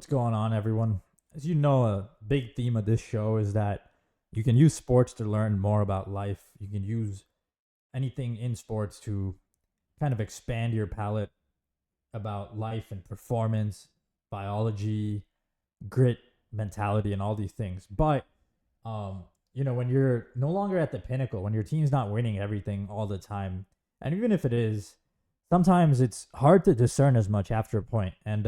What's going on, everyone? As you know, a big theme of this show is that you can use sports to learn more about life. You can use anything in sports to kind of expand your palette about life and performance, biology, grit, mentality, and all these things. But, um, when you're no longer at the pinnacle, when your team's not winning everything all the time, and even if it is, sometimes it's hard to discern as much after a point. And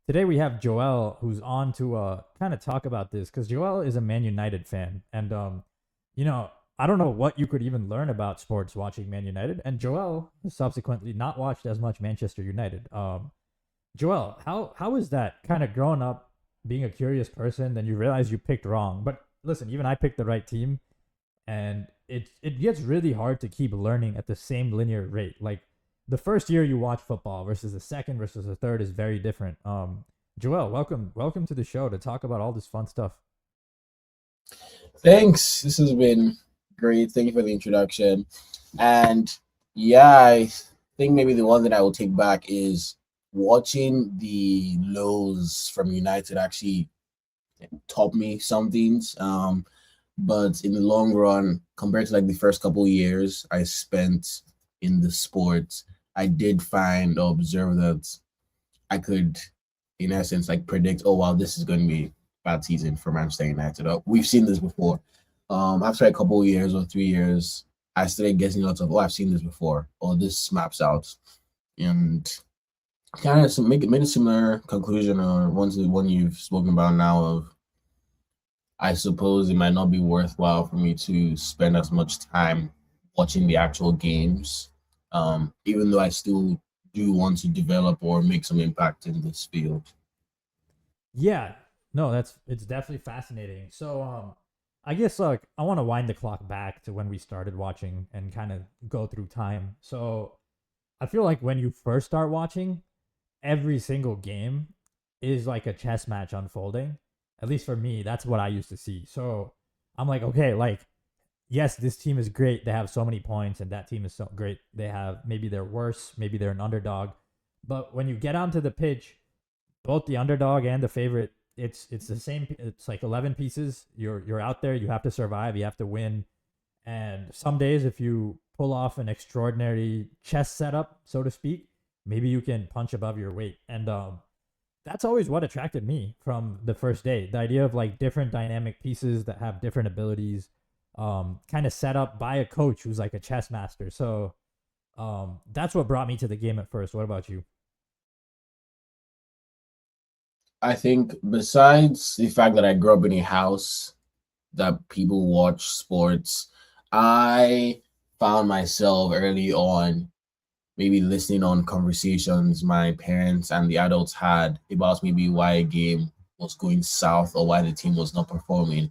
today we have Joel, who's on to kind of talk about this because Joel is a Man United fan, and you know, I don't know what you could even learn about sports watching Man United, and Joel has subsequently not watched as much Manchester United. Joel, how is that kind of growing up, being a curious person, then you realize you picked wrong? But listen, even I picked the right team, and it gets really hard to keep learning at the same linear rate. Like the first year you watch football versus the second versus the third is very different. Joel, welcome to the show to talk about all this fun stuff. Thanks. This has been great. Thank you for the introduction. And yeah, I think maybe the one that I will take back is watching the lows from United actually taught me some things. But in the long run, compared to like the first couple years I spent in the sport, I did find or observe that I could, in essence, like predict, oh wow, this is going to be a bad season for Manchester United. We've seen this before. After a couple of years or 3 years, I started getting lots of, oh, I've seen this before, or this maps out, and kind of make made a similar conclusion or one to the one you've spoken about now of. I suppose it might not be worthwhile for me to spend as much time watching the actual games, even though I still do want to develop or make some impact in this field. Yeah, no, that's it's definitely fascinating. So, I guess like I want to wind the clock back to when we started watching and kind of go through time. So, I feel like when you first start watching, every single game is like a chess match unfolding. At least for me, that's what I used to see. So, I'm like, okay, like yes, this team is great. They have so many points, and that team is so great. They have maybe they're worse, maybe they're an underdog. But when you get onto the pitch, both the underdog and the favorite, it's the same. It's like 11 pieces. You're out there. You have to survive. You have to win. And some days, if you pull off an extraordinary chess setup, so to speak, maybe you can punch above your weight. And that's always what attracted me from the first day. The idea of like different dynamic pieces that have different abilities, kind of set up by a coach who's like a chess master. So that's what brought me to the game at first. What about you? I think besides the fact that I grew up in a house that people watch sports, I found myself early on maybe listening on conversations my parents and the adults had about maybe why a game was going south or why the team was not performing.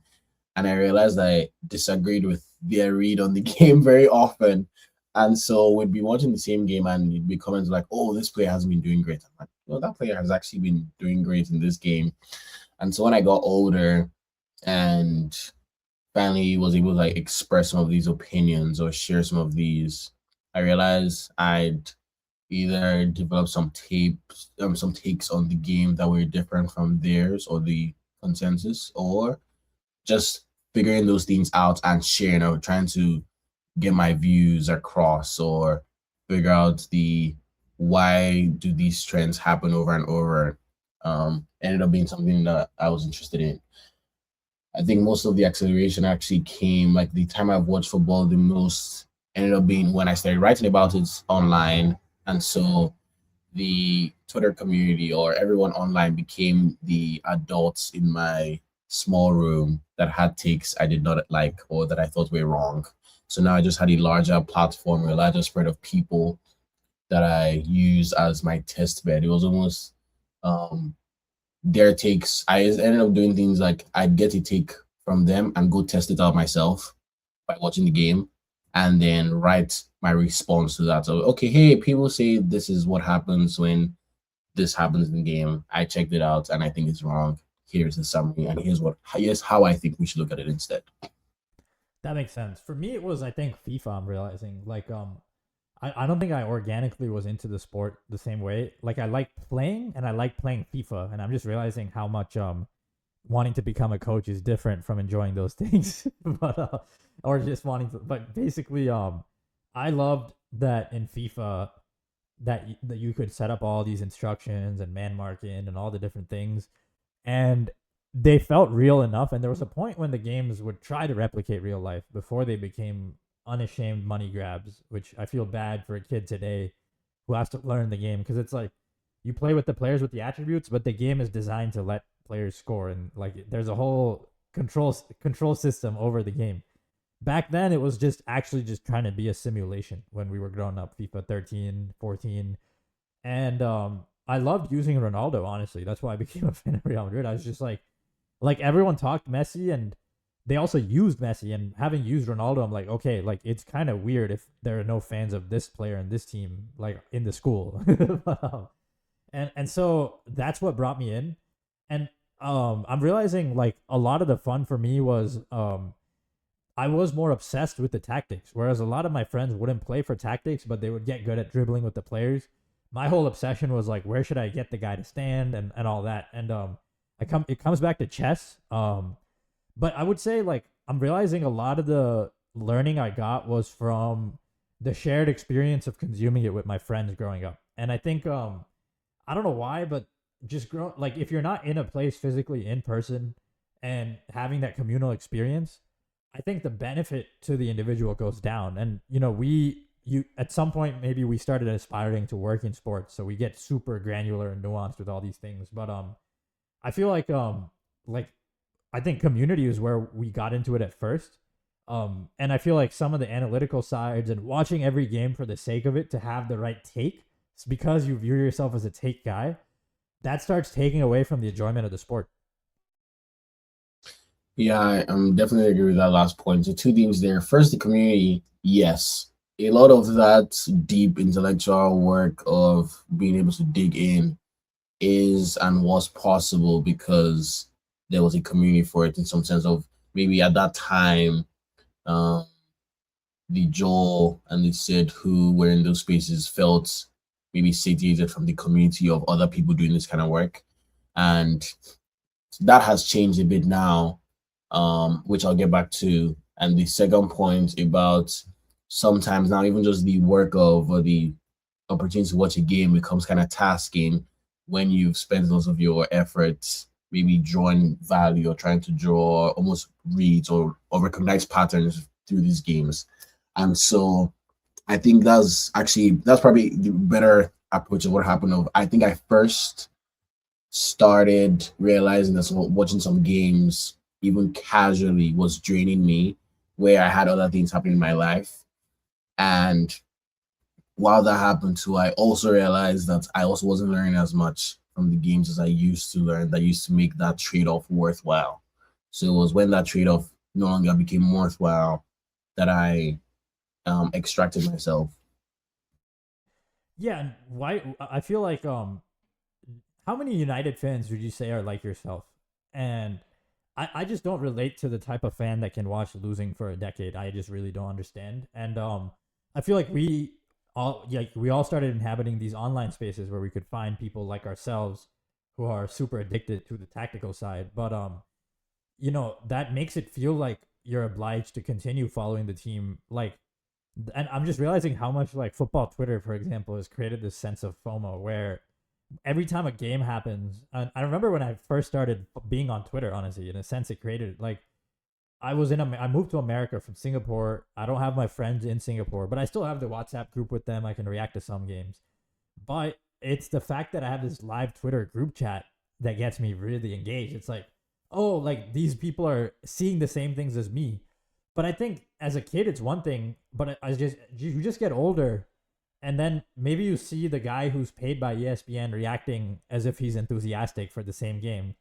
And I realized I disagreed with their read on the game very often. And so we'd be watching the same game and it'd be comments like, oh, this player hasn't been doing great. I'm like, well, that player has actually been doing great in this game. And so when I got older and finally was able to like express some of these opinions or share some of these, I realized I'd either develop some takes on the game that were different from theirs or the consensus, or just figuring those things out and sharing or trying to get my views across or figure out the why do these trends happen over and over. Ended up being something that I was interested in. I think most of the acceleration actually came like the time I've watched football the most ended up being when I started writing about it online. And so the Twitter community or everyone online became the adults in my small room that had takes I did not like or that I thought were wrong. So now I just had a larger platform, a larger spread of people that I use as my test bed. It was almost um, their takes. I ended up doing things like I'd get a take from them and go test it out myself by watching the game and then write my response to that. So, okay, hey, people say this is what happens when this happens in the game. I checked it out and I think it's wrong. Here's the summary and here's how I think we should look at it instead. That makes sense. For me, it was I think FIFA. I'm realizing like I don't think I organically was into the sport the same way. Like I like playing and I like playing FIFA, and I'm just realizing how much wanting to become a coach is different from enjoying those things. But or just wanting to, but basically I loved that in FIFA that you could set up all these instructions and man marking and all the different things, and they felt real enough. And there was a point when the games would try to replicate real life before they became unashamed money grabs, which I feel bad for a kid today who has to learn the game, because it's like you play with the players with the attributes, but the game is designed to let players score, and like there's a whole control system over the game. Back then it was just actually just trying to be a simulation when we were growing up, FIFA 13, 14. And I loved using Ronaldo, honestly. That's why I became a fan of Real Madrid. I was just like everyone talked Messi, and they also used Messi. And having used Ronaldo, I'm like, okay, like it's kind of weird if there are no fans of this player in this team, like in the school. But, and so that's what brought me in. And I'm realizing like a lot of the fun for me was I was more obsessed with the tactics, whereas a lot of my friends wouldn't play for tactics, but they would get good at dribbling with the players. My whole obsession was like, where should I get the guy to stand and all that. And it comes back to chess. But I would say like I'm realizing a lot of the learning I got was from the shared experience of consuming it with my friends growing up. And I think I don't know why, but just grow like if you're not in a place physically in person and having that communal experience, I think the benefit to the individual goes down. And you at some point maybe we started aspiring to work in sports, so we get super granular and nuanced with all these things. But I feel like I think community is where we got into it at first. And I feel like some of the analytical sides and watching every game for the sake of it to have the right take, it's because you view yourself as a take guy, that starts taking away from the enjoyment of the sport. Yeah, I'm definitely agree with that last point. So two things there. First, the community. Yes, a lot of that deep intellectual work of being able to dig in is and was possible because there was a community for it in some sense of maybe at that time, um, the Joel and the Sid who were in those spaces felt maybe satiated from the community of other people doing this kind of work. And that has changed a bit now, which I'll get back to. And the second point about sometimes now even just the work of or the opportunity to watch a game becomes kind of tasking when you've spent lots of your efforts maybe drawing value or trying to draw almost reads or recognize patterns through these games. And so I think that's probably the better approach of what happened. Of I think I first started realizing that watching some games, even casually, was draining me, where I had other things happening in my life. And while that happened too, I also realized that I also wasn't learning as much from the games as I used to learn, that used to make that trade off worthwhile. So it was when that trade off no longer became worthwhile that I extracted myself. Yeah, and why I feel like how many United fans would you say are like yourself? And I just don't relate to the type of fan that can watch losing for a decade. I just really don't understand. And I feel like we all started inhabiting these online spaces where we could find people like ourselves who are super addicted to the tactical side. But that makes it feel like you're obliged to continue following the team. Like, and I'm just realizing how much like football Twitter, for example, has created this sense of FOMO where every time a game happens, and I remember when I first started being on Twitter, honestly, in a sense, it created like I moved to America from Singapore. I don't have my friends in Singapore, but I still have the WhatsApp group with them. I can react to some games, but it's the fact that I have this live Twitter group chat that gets me really engaged. It's like, oh, like these people are seeing the same things as me. But I think as a kid, it's one thing, but I just you just get older, and then maybe you see the guy who's paid by ESPN reacting as if he's enthusiastic for the same game,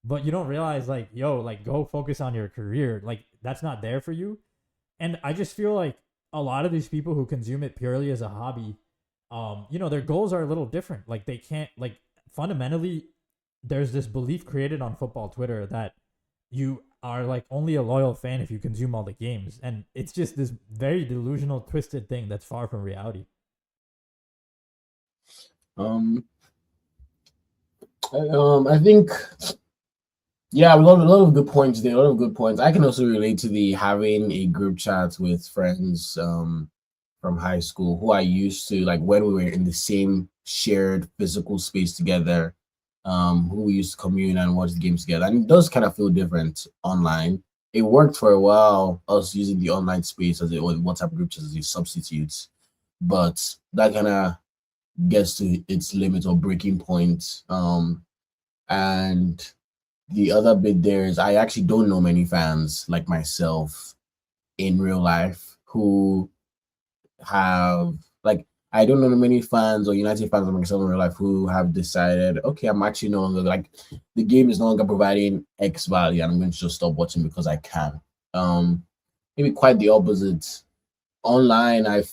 but you don't realize like, yo, like go focus on your career. Like that's not there for you. And I just feel like a lot of these people who consume it purely as a hobby, their goals are a little different. Like they can't like fundamentally there's this belief created on football Twitter that you are like only a loyal fan if you consume all the games. And it's just this very delusional, twisted thing that's far from reality. Um, I think yeah, a lot of good points there. A lot of good points. I can also relate to the having a group chat with friends from high school who I used to like when we were in the same shared physical space together, who we used to commune and watch the games together. And it does kind of feel different online. It worked for a while, us using the online space as a or WhatsApp group chat as a substitute, but that kind of gets to its limit or breaking point. And the other bit there is I actually don't know many fans like myself in real life who have like I don't know many fans or United fans like myself in real life who have decided, okay, I'm actually no longer like the game is no longer providing X value and I'm going to just stop watching because I can. Maybe quite the opposite. Online, I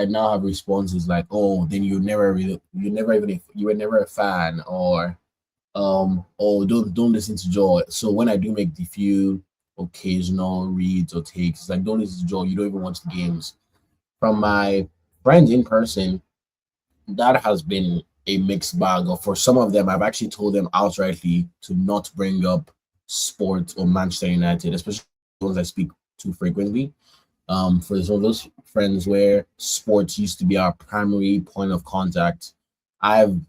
now have responses like, oh, then you never even you were never a fan, or oh, don't listen to Joy. So when I do make the few occasional reads or takes, it's like don't listen to Joy. You don't even watch the games. From my friends in person, that has been a mixed bag. Or for some of them, I've actually told them outrightly to not bring up sports or Manchester United, especially the ones I speak too frequently. For some of those friends where sports used to be our primary point of contact, I've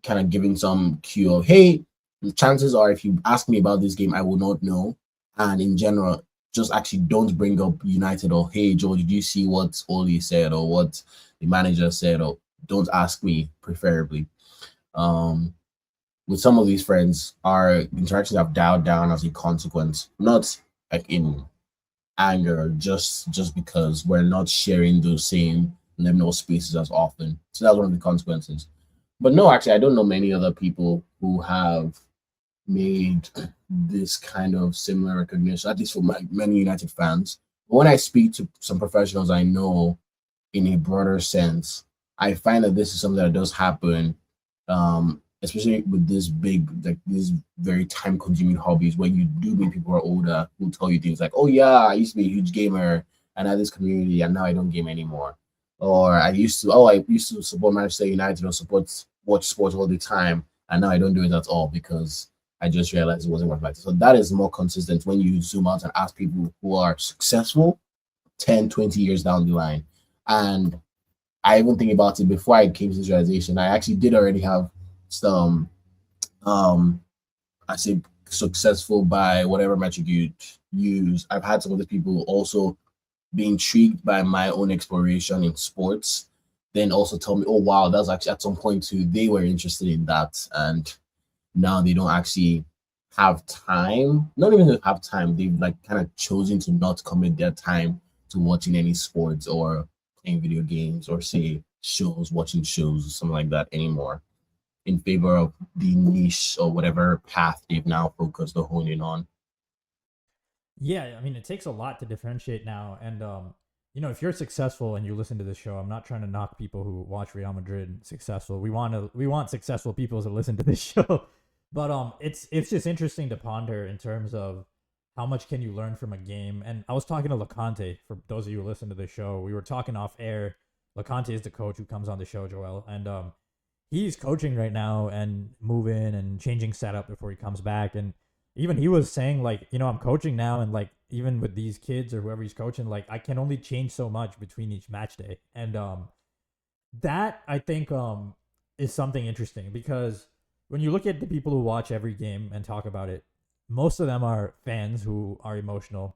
kind of giving some cue of, hey, the chances are if you ask me about this game, I will not know. And in general, just actually don't bring up United or, hey, Joe, did you see what Oli said or what the manager said? Or don't ask me, preferably. Um, with some of these friends, our interactions have dialed down as a consequence, not like in anger, just because we're not sharing those same liminal spaces as often. So that's one of the consequences. But no, actually, I don't know many other people who have made this kind of similar recognition, at least for my many United fans. When I speak to some professionals I know in a broader sense, I find that this is something that does happen, especially with this big, like these very time consuming hobbies where you do meet people who are older who tell you things like, oh, yeah, I used to be a huge gamer and I had this community and now I don't game anymore. Or I used to support Manchester United or watch sports all the time and now I don't do it at all because I just realized it wasn't worth my time. So that is more consistent when you zoom out and ask people who are successful 10, 20 years down the line. And I even think about it before I came to this realization. I actually did already have some, um, I say successful by whatever metric you use. I've had some of the people also be intrigued by my own exploration in sports, then also tell me, oh wow, that's actually at some point too, they were interested in that. And now they don't actually have time. Not even have time. They've like kind of chosen to not commit their time to watching any sports or playing video games or say shows, watching shows or something like that anymore in favor of the niche or whatever path they've now focused or honed in on. Yeah, I mean, it takes a lot to differentiate now. And, if you're successful and you listen to this show, I'm not trying to knock people who watch Real Madrid successful. We want successful people to listen to this show. But it's just interesting to ponder in terms of how much can you learn from a game. And I was talking to LeConte, for those of you who listen to the show. We were talking off air. LeConte is the coach who comes on the show, Joel. And he's coaching right now and moving and changing setup before he comes back. And even he was saying, like, I'm coaching now, and like even with these kids or whoever he's coaching, like I can only change so much between each match day. And that I think is something interesting, because when you look at the people who watch every game and talk about it, most of them are fans who are emotional.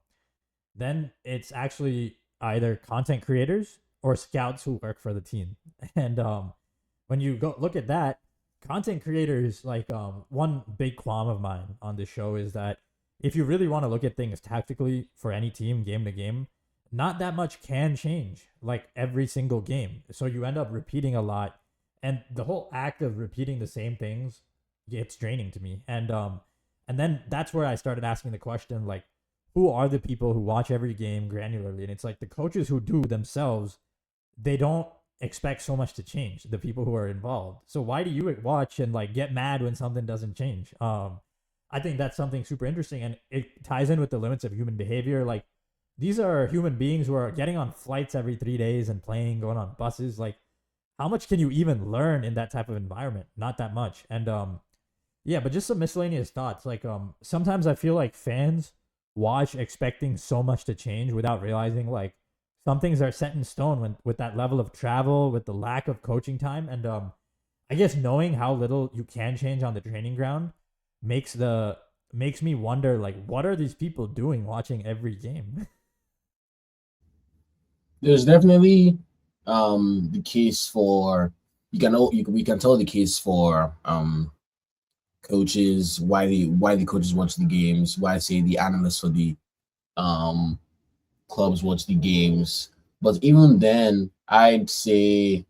Then it's actually either content creators or scouts who work for the team. And when you go look at that, content creators, like, one big qualm of mine on this show is that if you really want to look at things tactically for any team game to game, not that much can change like every single game. So you end up repeating a lot, and the whole act of repeating the same things gets draining to me. And then that's where I started asking the question, like, who are the people who watch every game granularly? And it's like the coaches who do themselves, they don't expect so much to change, the people who are involved. So why do you watch and like get mad when something doesn't change? I think that's something super interesting, and it ties in with the limits of human behavior. Like, these are human beings who are getting on flights every 3 days and playing, going on buses. Like, how much can you even learn in that type of environment? Not that much. And yeah, but just some miscellaneous thoughts. Like sometimes I feel like fans watch expecting so much to change without realizing like some things are set in stone when with that level of travel, with the lack of coaching time, and I guess knowing how little you can change on the training ground makes the makes me wonder like what are these people doing watching every game? There's definitely the case for we can tell the case for coaches, why the coaches watch the games, why I say the analysts for the um clubs watch the games. But even then, I'd say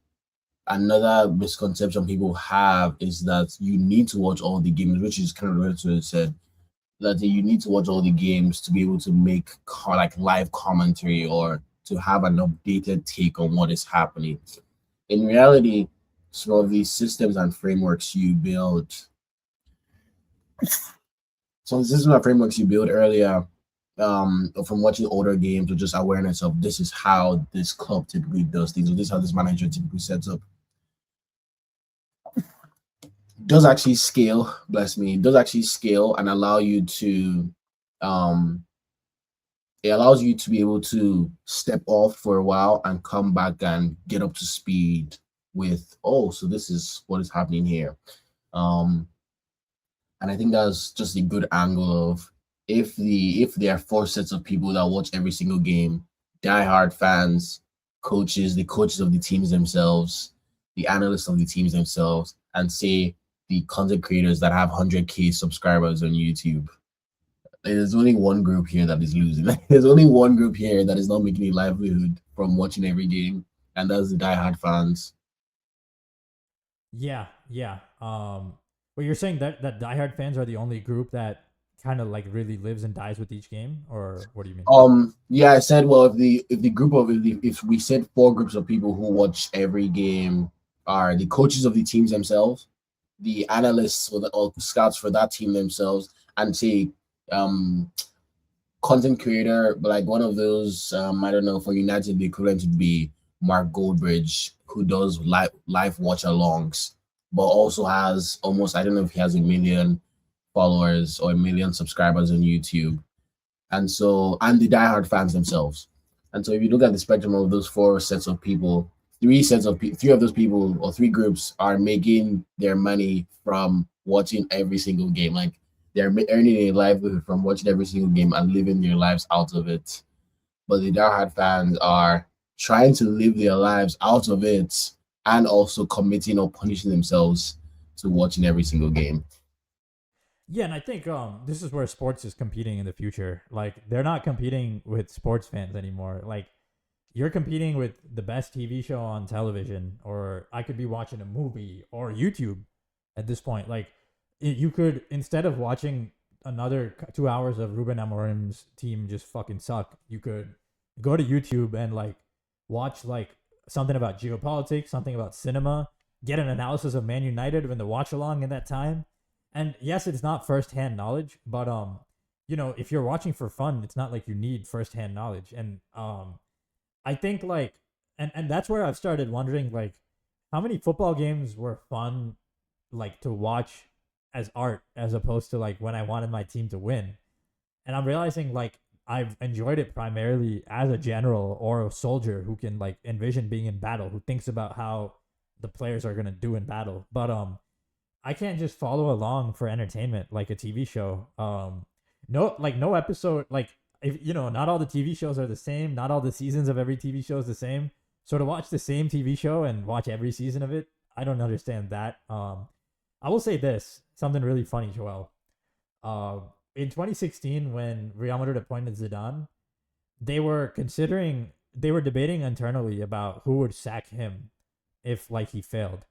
another misconception people have is that you need to watch all the games, which is kind of what you said, that you need to watch all the games to be able to make like live commentary or to have an updated take on what is happening. In reality, some of these systems and frameworks you build, some systems and frameworks you build earlier, from watching older games or just awareness of this is how this club typically does things, or this is how this manager typically sets up, does actually scale, bless me, does actually scale and allow you to um it allows you to be able to step off for a while and come back and get up to speed with, oh, so this is what is happening here. um and I think that's just a good angle of, if there are four sets of people that watch every single game, diehard fans, coaches, the coaches of the teams themselves, the analysts of the teams themselves, and say the content creators that have 100K subscribers on YouTube. There's only one group here that is losing. There's only one group here that is not making a livelihood from watching every game, and that's the diehard fans. Yeah, yeah. But you're saying that diehard fans are the only group that kind of like really lives and dies with each game, or what do you mean? Yeah, I said, well, if the group of if we said four groups of people who watch every game are the coaches of the teams themselves, the analysts or scouts for that team themselves, and say um content creator, but like one of those, I don't know, for United the equivalent would be Mark Goldbridge, who does live watch alongs, but also has almost, I don't know if he has a million followers or a million subscribers on YouTube. And so, and the diehard fans themselves. And so if you look at the spectrum of those four sets of people, three of those people or three groups are making their money from watching every single game. Like they're earning a livelihood from watching every single game and living their lives out of it. But the diehard fans are trying to live their lives out of it and also committing or punishing themselves to watching every single game. Yeah, and I think this is where sports is competing in the future. Like they're not competing with sports fans anymore. Like you're competing with the best TV show on television, or I could be watching a movie or YouTube at this point. Like you could, instead of watching another 2 hours of Ruben Amorim's team just fucking suck, you could go to YouTube and like watch like something about geopolitics, something about cinema, get an analysis of Man United when the watch along in that time. And yes, it's not firsthand knowledge, but if you're watching for fun, it's not like you need firsthand knowledge. And I think like and that's where I've started wondering like how many football games were fun like to watch as art as opposed to like when I wanted my team to win. And I'm realizing like I've enjoyed it primarily as a general or a soldier who can like envision being in battle, who thinks about how the players are gonna do in battle. But I can't just follow along for entertainment like a TV show. No episode like if not all the TV shows are the same, not all the seasons of every TV show is the same. So to watch the same TV show and watch every season of it, I don't understand that. I will say this, something really funny, Joel. Uh, in 2016, when Real Madrid appointed Zidane, they were debating internally about who would sack him if like he failed.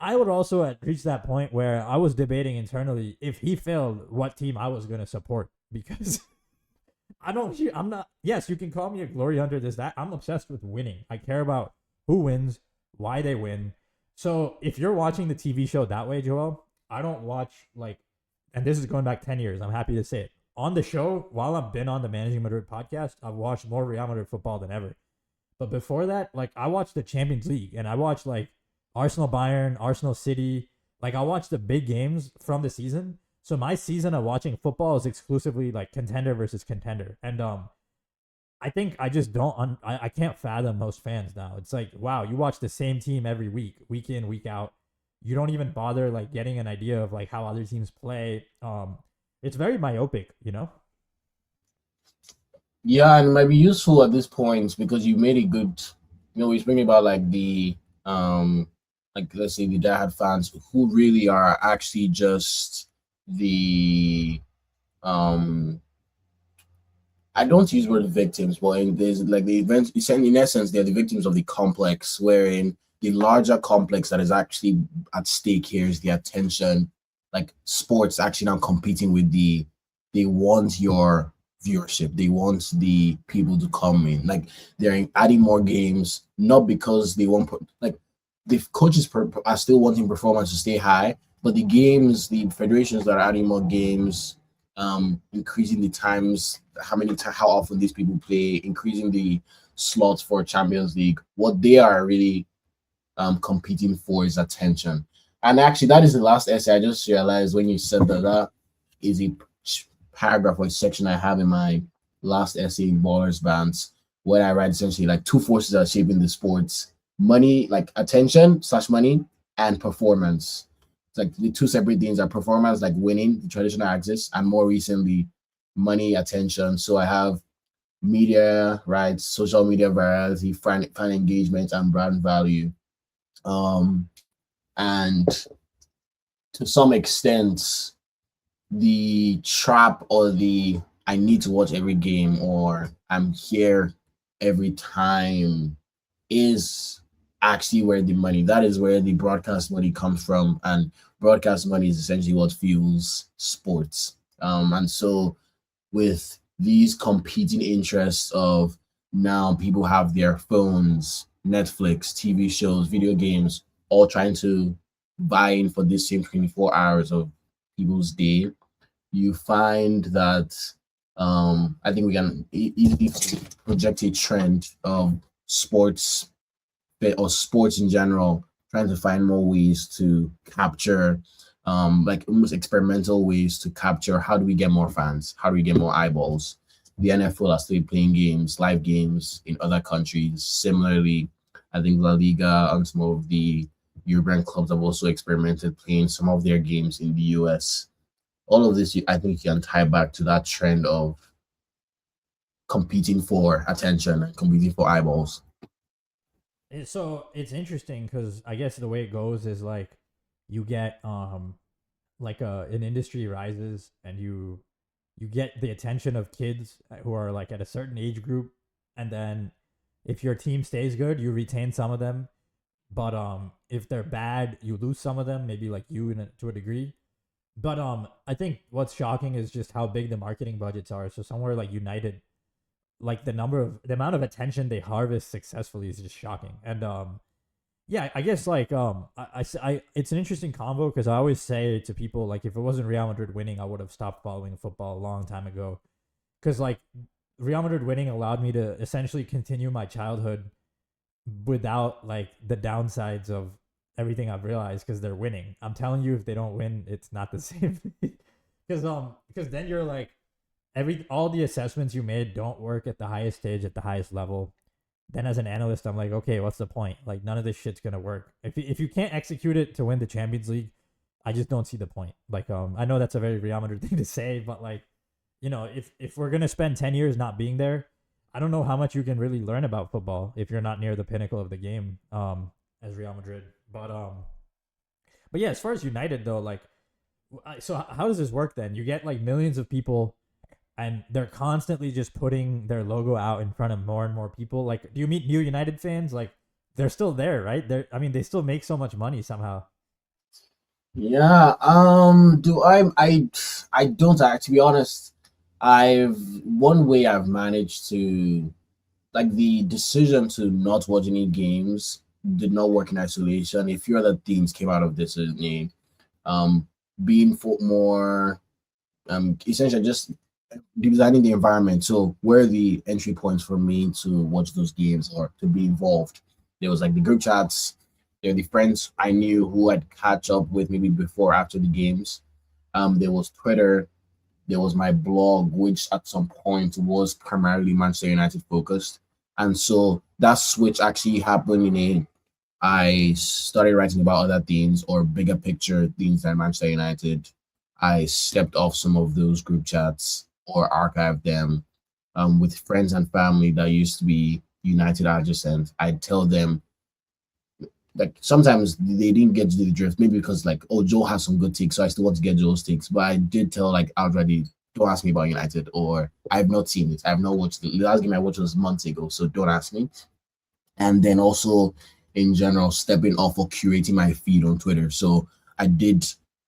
I would also at reach that point where I was debating internally if he failed, what team I was gonna support because I'm not. Yes, you can call me a glory hunter. This that I'm obsessed with winning. I care about who wins, why they win. So if you're watching the TV show that way, Joel, I don't watch like, and this is going back 10 years. I'm happy to say it on the show. While I've been on the Managing Madrid podcast, I've watched more Real Madrid football than ever. But before that, like I watched the Champions League and I watched like Arsenal Bayern, Arsenal City. Like I watch the big games from the season. So my season of watching football is exclusively like contender versus contender. And I think I just don't I can't fathom most fans now. It's like, wow, you watch the same team every week, week in, week out. You don't even bother like getting an idea of like how other teams play. It's very myopic, you know? Yeah, and it might be useful at this point because you made a good, we're speaking about like um, like let's say the diehard fans who really are actually just the, um, I don't use the word victims, but there's like the event, in essence, they're the victims of the complex, wherein the larger complex that is actually at stake here is the attention, like sports actually now competing with they want your viewership, they want the people to come in, like they're adding more games, not because they want, like the coaches are still wanting performance to stay high, but the games, the federations that are adding more games, increasing the times, how often these people play, increasing the slots for Champions League. What they are really competing for is attention. And actually, that is the last essay. I just realized when you said that that is a paragraph or a section I have in my last essay in Ballers Bands, where I write essentially like two forces that are shaping the sports: money, like attention slash money, and performance. It's like the two separate things are performance, like winning, the traditional axis, and more recently, money, attention. So I have media rights, social media virality, fan engagement, and brand value. Um, and to some extent, the trap or the I need to watch every game or I'm here every time is actually where the money, that is where the broadcast money comes from. And broadcast money is essentially what fuels sports. And so with these competing interests of now people have their phones, Netflix, TV shows, video games, all trying to buy in for this same 24 hours of people's day, you find that I think we can easily project a trend of sports or sports in general, trying to find more ways to capture, like almost experimental ways to capture how do we get more fans, how do we get more eyeballs. The NFL are still playing games, live games in other countries. Similarly, I think La Liga and some of the European clubs have also experimented playing some of their games in the US. All of this, I think, you can tie back to that trend of competing for attention and competing for eyeballs. So it's interesting because I guess the way it goes is like you get like an industry rises and you get the attention of kids who are like at a certain age group, and then if your team stays good, you retain some of them, but if they're bad, you lose some of them, maybe like you to a degree. But I think what's shocking is just how big the marketing budgets are. So somewhere like United, like the amount of attention they harvest successfully is just shocking. And yeah, I guess like it's an interesting convo because I always say to people like if it wasn't Real Madrid winning, I would have stopped following football a long time ago. Because like Real Madrid winning allowed me to essentially continue my childhood without like the downsides of everything I've realized because they're winning. I'm telling you, if they don't win, it's not the same. Because then you're like all the assessments you made don't work at the highest stage at the highest level. Then as an analyst, I'm like, okay, what's the point? Like none of this shit's gonna work. If you can't execute it to win the Champions League, I just don't see the point. Like I know that's a very Real Madrid thing to say, but like if we're gonna spend 10 years not being there, I don't know how much you can really learn about football if you're not near the pinnacle of the game as Real Madrid. But yeah, as far as United though, like so how does this work then? You get like millions of people and they're constantly just putting their logo out in front of more and more people. Like, do you meet new United fans? Like, they're still there, right? I mean, they still make so much money somehow. Yeah. Do I don't to be honest. I've one way I've managed to, like, the decision to not watch any games did not work in isolation. A few other things came out of this. Um, being for more essentially just designing the environment. So where are the entry points for me to watch those games or to be involved? There was like the group chats. They're the friends I knew who I'd catch up with maybe before, after the games. There was Twitter, there was my blog, which at some point was primarily Manchester United focused. And so that switch actually happened in a I started writing about other things or bigger picture things than Manchester United. I stepped off some of those group chats or archived them with friends and family that used to be United adjacent. I'd tell them, like, sometimes they didn't get to do the drift, maybe because, like, oh, Joe has some good takes, so I still want to get Joe's takes. But I did tell, like, outrightly, don't ask me about United, or I've not seen it. I've not watched it. The last game I watched was months ago, so don't ask me. And then also in general, stepping off or curating my feed on Twitter. So I did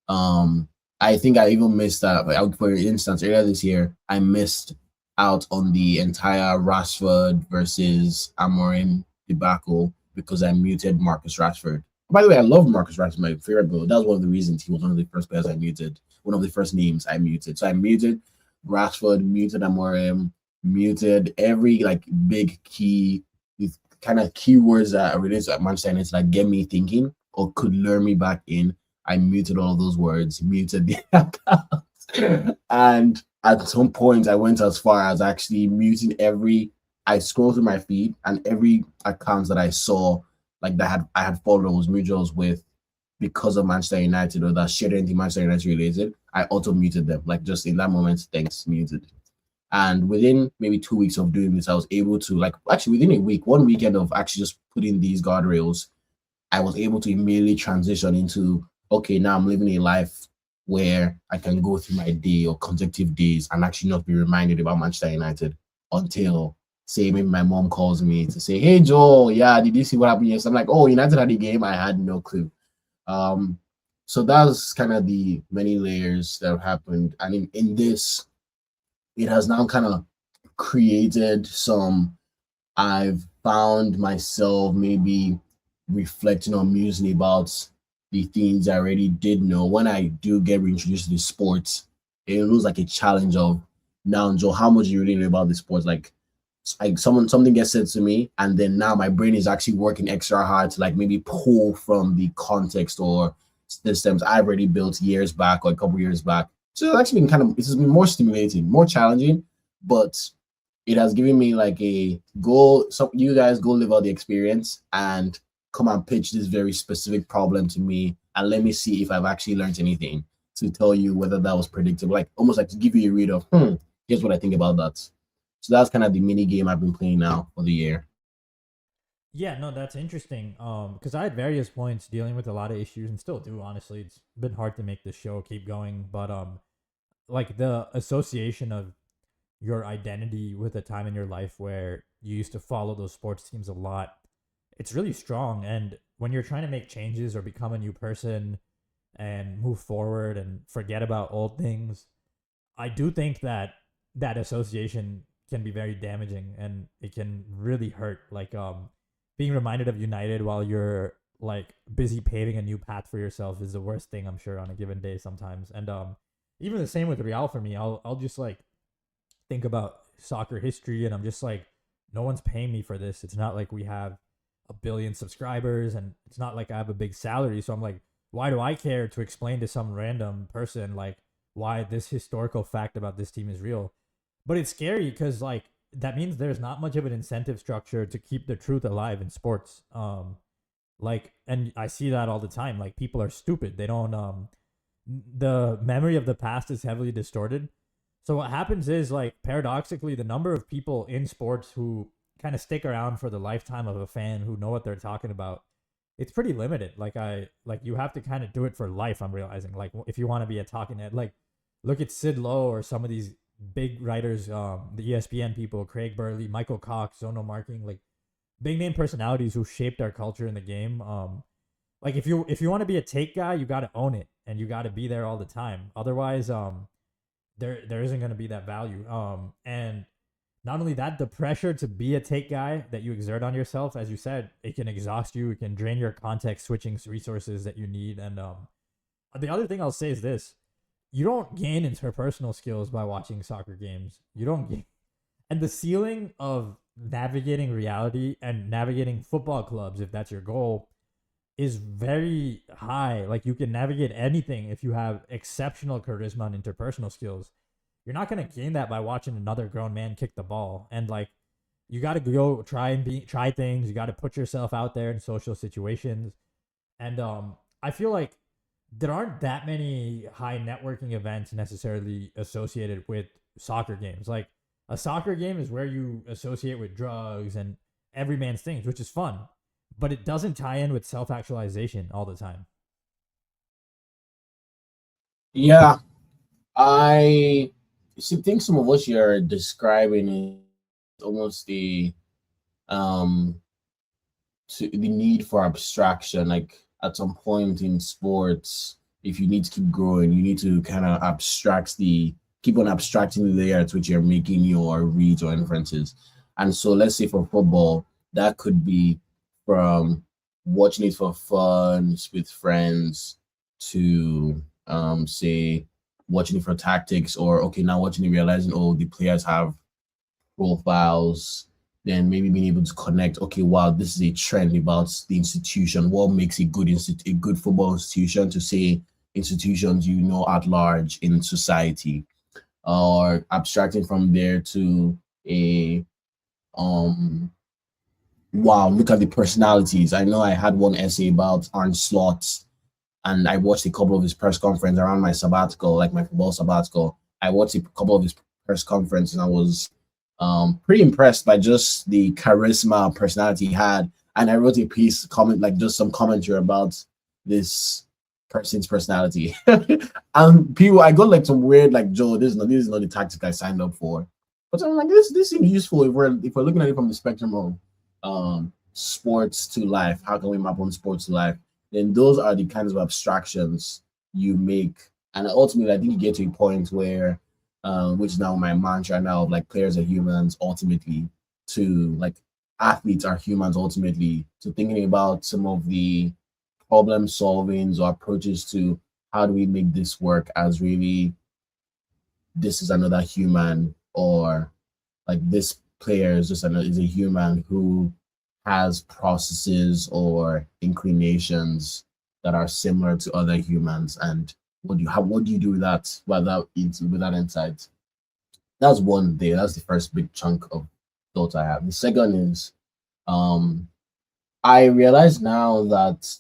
um I think I even missed that. Like, for instance, earlier this year, I missed out on the entire Rashford versus Amorim debacle because I muted Marcus Rashford. By the way, I love Marcus Rashford, my favorite goal. That was one of the reasons he was one of the first players I muted, one of the first names I muted. So I muted Rashford, muted Amorim, muted every like big key with kind of keywords that are related to Manchester United that get me thinking or could lure me back in. I muted all of those words, muted the account. And at some point, I went as far as actually muting every. I scrolled through my feed, and every account that I saw, like that I had followed, was mutuals with because of Manchester United or that shared anything Manchester United related. I auto muted them, like just in that moment. Thanks, muted. And within maybe 2 weeks of doing this, I was able to, like, actually within a week, one weekend of actually just putting these guardrails, I was able to immediately transition into, okay, now I'm living a life where I can go through my day or consecutive days and actually not be reminded about Manchester United until, say, maybe my mom calls me to say, hey, Joel, yeah, did you see what happened yesterday? I'm like, oh, United had a game. I had no clue. Um, so that's kind of the many layers that have happened. And in this, it has now kind of created some. I've found myself maybe reflecting or musing about the things I already did know. When I do get reintroduced to the sports, it looks like a challenge of, now, Joe, how much do you really know about the sports? Like something gets said to me, and then now my brain is actually working extra hard to like maybe pull from the context or systems I've already built years back or a couple years back. So it's actually been it's been more stimulating, more challenging, but it has given me like a go. So you guys go live out the experience and come and pitch this very specific problem to me, and let me see if I've actually learned anything to tell you whether that was predictable. Like almost like to give you a read of, here's what I think about that. So that's kind of the mini game I've been playing now for the year. Yeah, no, that's interesting. Because I had various points dealing with a lot of issues and still do. Honestly, it's been hard to make this show keep going, but like the association of your identity with a time in your life where you used to follow those sports teams a lot, it's really strong. And when you're trying to make changes or become a new person and move forward and forget about old things, I do think that that association can be very damaging and it can really hurt. Like being reminded of United while you're like busy paving a new path for yourself is the worst thing, I'm sure, on a given day sometimes. And even the same with Real for me. I'll just like think about soccer history and I'm just like, no one's paying me for this. It's not like we have a billion subscribers and it's not like I have a big salary. So I'm like, why do I care to explain to some random person like why this historical fact about this team is real? But it's scary because like that means there's not much of an incentive structure to keep the truth alive in sports. Like, and I see that all the time. Like people are stupid. They don't the memory of the past is heavily distorted. So what happens is like paradoxically the number of people in sports who kind of stick around for the lifetime of a fan who know what they're talking about, it's pretty limited. Like you have to kind of do it for life, I'm realizing. Like if you want to be a talking head, like look at Sid Lowe or some of these big writers, the ESPN people, Craig Burley, Michael Cox, Zono Marking, like big name personalities who shaped our culture in the game. Like if you want to be a take guy, you got to own it and you got to be there all the time. Otherwise, there isn't going to be that value. And not only that, the pressure to be a take guy that you exert on yourself, as you said, it can exhaust you. It can drain your context switching resources that you need. And the other thing I'll say is this: you don't gain interpersonal skills by watching soccer games. You don't gain, and the ceiling of navigating reality and navigating football clubs, if that's your goal, is very high. Like you can navigate anything if you have exceptional charisma and interpersonal skills. You're not gonna gain that by watching another grown man kick the ball. And like you gotta go try things. You gotta put yourself out there in social situations. And I feel like there aren't that many high networking events necessarily associated with soccer games. Like a soccer game is where you associate with drugs and every man's things, which is fun, but it doesn't tie in with self actualization all the time. Yeah, I think some of what you're describing is almost um the need for abstraction. Like at some point in sports, if you need to keep growing, you need to kind of keep on abstracting the layer at which you're making your reads or inferences. And so let's say for football, that could be from watching it for fun with friends to say watching it for tactics, or okay, now watching it realizing, oh, the players have profiles, then maybe being able to connect, okay, wow, this is a trend about the institution. What makes a good football institution to say institutions at large in society, or abstracting from there to a um wow, look at the personalities. I know I had one essay about Arne Slot, and I watched a couple of his press conferences around my sabbatical, like my football sabbatical. I watched a couple of his press conferences, and I was pretty impressed by just the charisma, personality he had. And I wrote a piece comment, like just some commentary about this person's personality. And people, I got like some weird, like, Joe, this is not the tactic I signed up for. But I'm like, this seems useful if we're looking at it from the spectrum of sports to life. How can we map on sports to life? Then those are the kinds of abstractions you make. And ultimately, I think you get to a point where, which is now my mantra now, of like players are humans ultimately, to like athletes are humans ultimately, to thinking about some of the problem solvings or approaches to how do we make this work as really this is another human, or like this player is just is a human who has processes or inclinations that are similar to other humans, and what do you do with that without insight? That's one day. That's the first big chunk of thought I have. The second is um I realize now that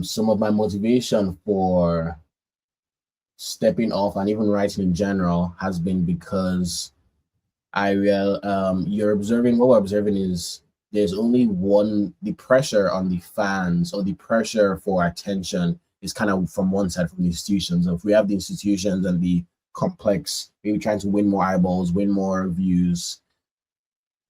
some of my motivation for stepping off and even writing in general has been because you're observing what we're observing is there's only one the pressure on the fans, or the pressure for attention is kind of from one side, from the institutions. If we have the institutions and the complex, maybe trying to win more eyeballs, win more views,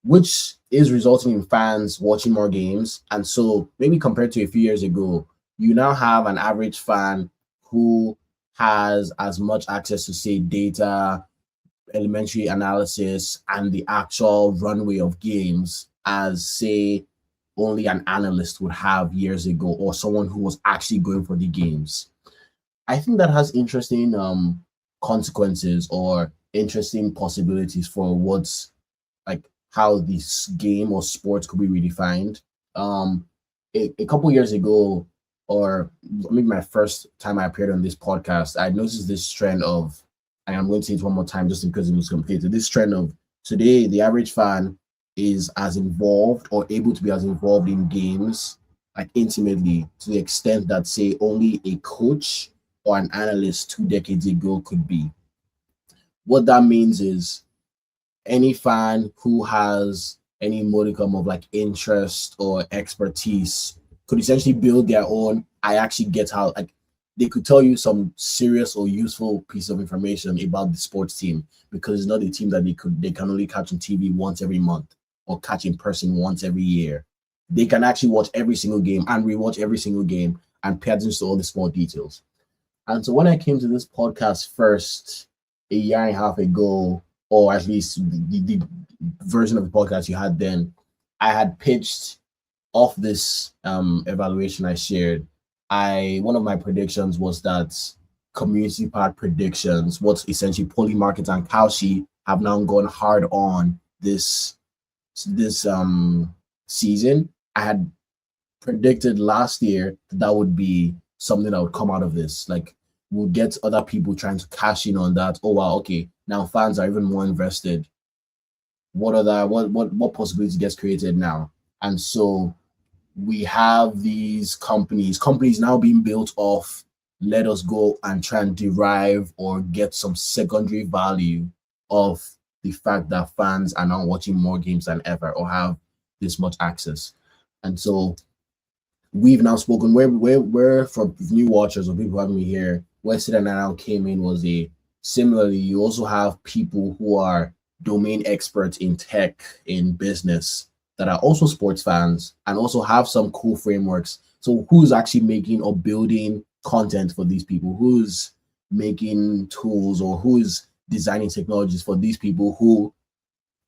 which is resulting in fans watching more games. And so maybe compared to a few years ago, you now have an average fan who has as much access to, say, data, elementary analysis, and the actual runway of games as, say, only an analyst would have years ago, or someone who was actually going for the games. I think that has interesting consequences, or interesting possibilities for what's like how this game or sports could be redefined. A couple years ago, or maybe my first time I appeared on this podcast, I noticed this trend of, and I'm going to say it one more time just because it was completed. This trend of today, the average fan is as involved, or able to be as involved in games, like intimately, to the extent that, say, only a coach or an analyst 2 decades ago could be. What that means is any fan who has any modicum of like interest or expertise could essentially build their own. I actually get how, like, they could tell you some serious or useful piece of information about the sports team, because it's not a team that they can only catch on TV once every month, or catch in person once every year. They can actually watch every single game and rewatch every single game and pay attention to all the small details. And so when I came to this podcast first a year and a half ago, or at least the version of the podcast you had then, I had pitched off this evaluation I shared. I One of my predictions was that community part predictions, what essentially Poly Market and Kaushi have now gone hard on this season. I had predicted last year that would be something that would come out of this. Like we'll get other people trying to cash in on that. Oh wow, okay. Now fans are even more invested. What possibility gets created now? And so we have these companies now being built off, let us go and try and derive or get some secondary value of the fact that fans are now watching more games than ever or have this much access. And so we've now spoken where for new watchers or people having me here, where Sid and I now came in was a similarly, you also have people who are domain experts in tech, in business, that are also sports fans and also have some cool frameworks. So who's actually making or building content for these people? Who's making tools or who's designing technologies for these people who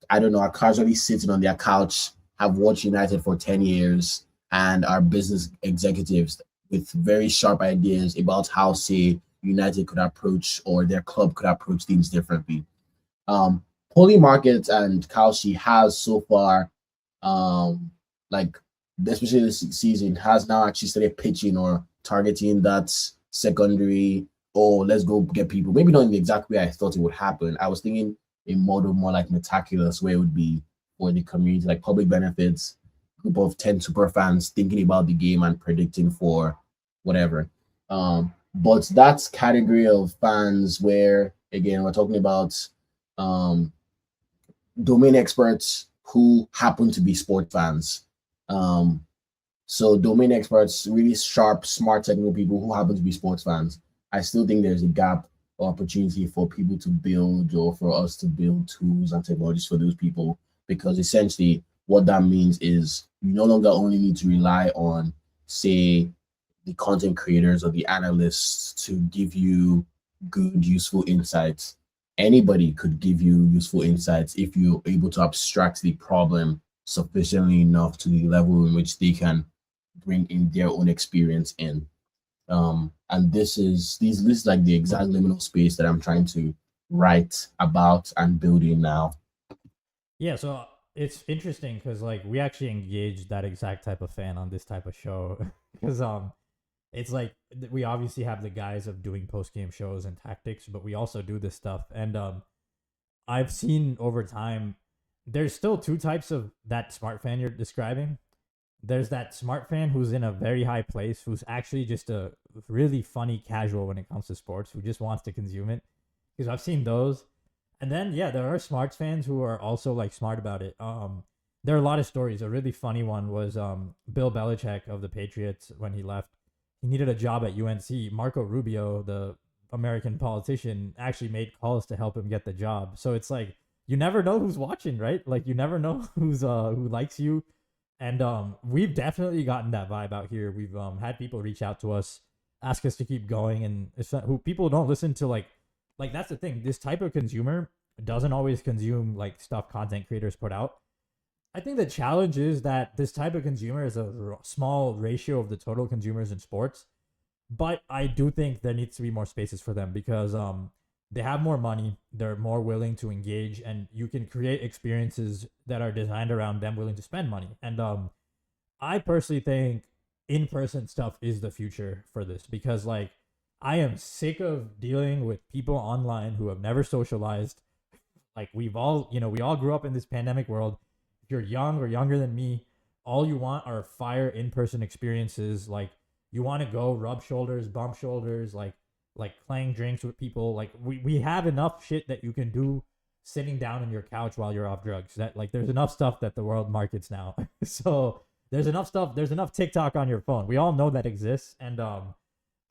I don't know, are casually sitting on their couch, have watched United for 10 years, and are business executives with very sharp ideas about how, say, United could approach or their club could approach things differently. Poly Market and Kalshi has so far, um, like, especially this season, has now actually started pitching or targeting that secondary, oh, let's go get people. Maybe not in the exact way I thought it would happen. I was thinking a model more like Metaculous, where it would be for the community, like public benefits, group of 10 super fans thinking about the game and predicting for whatever. But that's category of fans where, again, we're talking about um, domain experts who happen to be sport fans. Um, so domain experts, really sharp, smart, technical people who happen to be sports fans. I still think there's a gap or opportunity for people to build or for us to build tools and technologies for those people because essentially what that means is you no longer only need to rely on, say, the content creators or the analysts to give you good, useful insights. Anybody could give you useful insights if you're able to abstract the problem sufficiently enough to the level in which they can bring in their own experience in. And this is like the exact liminal space that I'm trying to write about and build in now. Yeah, so it's interesting because like we actually engaged that exact type of fan on this type of show because it's like we obviously have the guys of doing post game shows and tactics, but we also do this stuff. And I've seen over time there's still two types of that smart fan you're describing. There's that smart fan who's in a very high place, who's actually just a really funny casual when it comes to sports, who just wants to consume it. Because I've seen those. And then yeah, there are smarts fans who are also like smart about it. There are a lot of stories. A really funny one was Bill Belichick of the Patriots when he left. He needed a job at UNC. Marco Rubio, the American politician, actually made calls to help him get the job. So it's like you never know who's watching, right? Like you never know who likes you. And we've definitely gotten that vibe out here. We've had people reach out to us, ask us to keep going, and it's not, who people don't listen to like that's the thing. This type of consumer doesn't always consume like stuff content creators put out. I think the challenge is that this type of consumer is a small ratio of the total consumers in sports, but I do think there needs to be more spaces for them because they have more money, they're more willing to engage, and you can create experiences that are designed around them willing to spend money. And I personally think in-person stuff is the future for this because like I am sick of dealing with people online who have never socialized. Like we've all, we all grew up in this pandemic world. If you're young or younger than me, all you want are fire in-person experiences. Like you want to go rub shoulders, bump shoulders, like playing drinks with people. Like we have enough shit that you can do sitting down on your couch while you're off drugs. That like there's enough stuff that the world markets now. So there's enough stuff. There's enough TikTok on your phone. We all know that exists, and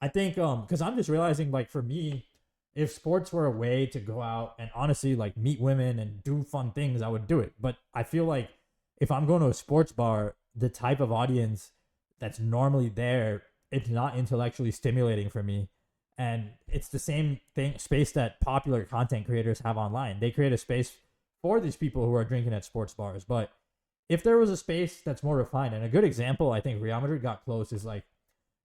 I think because I'm just realizing like for me, if sports were a way to go out and honestly like meet women and do fun things, I would do it. But I feel like if I'm going to a sports bar, the type of audience that's normally there, it's not intellectually stimulating for me. And it's the same thing space that popular content creators have online. They create a space for these people who are drinking at sports bars. But if there was a space that's more refined, and a good example I think Real Madrid got close is like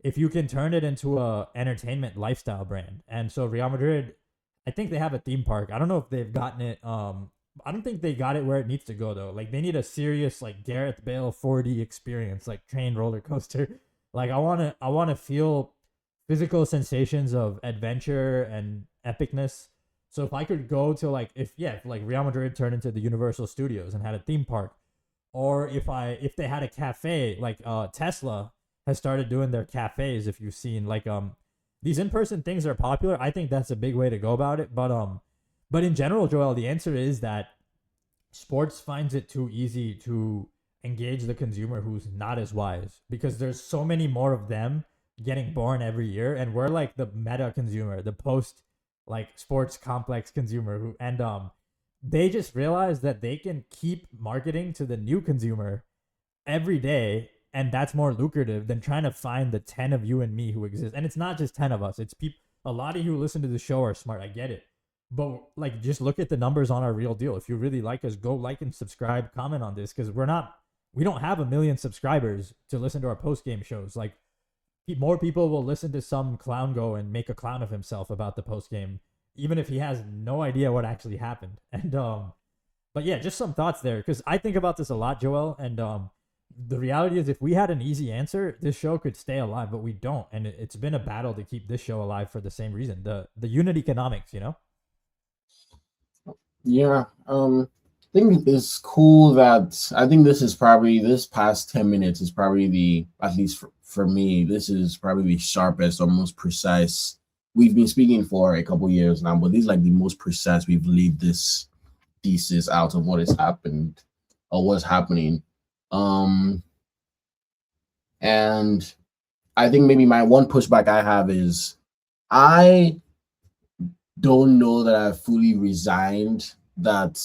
if you can turn it into a entertainment lifestyle brand. And so Real Madrid, I think they have a theme park. I don't know if they've gotten it I don't think they got it where it needs to go though. Like they need a serious like Gareth Bale 4D experience, like train roller coaster. Like I wanna feel physical sensations of adventure and epicness. So if I could go to like if like Real Madrid turned into the Universal Studios and had a theme park, or if they had a cafe like Tesla has started doing their cafes. If you've seen like these in person things are popular. I think that's a big way to go about it. But in general, Joel, the answer is that sports finds it too easy to engage the consumer who's not as wise because there's so many more of them getting born every year, and we're like the meta consumer, the post like sports complex consumer who and they just realize that they can keep marketing to the new consumer every day, and that's more lucrative than trying to find the 10 of you and me who exist. And it's not just 10 of us, it's people. A lot of you who listen to the show are smart, I get it, but like just look at the numbers on our Real Deal. If you really like us, go like and subscribe, comment on this, because we don't have a million subscribers to listen to our post game shows. Like more people will listen to some clown go and make a clown of himself about the post game, even if he has no idea what actually happened. And but yeah, just some thoughts there because I think about this a lot, Joel. And the reality is, if we had an easy answer, this show could stay alive, but we don't. And it's been a battle to keep this show alive for the same reason, the unit economics, you know. Yeah. I think it's cool that I think this is probably this past 10 minutes is probably the at least for me this is probably the sharpest or most precise. We've been speaking for a couple years now, but this is like the most precise we've laid this thesis out of what has happened or what's happening. Um, and I think maybe my one pushback I have is I don't know that I've fully resigned that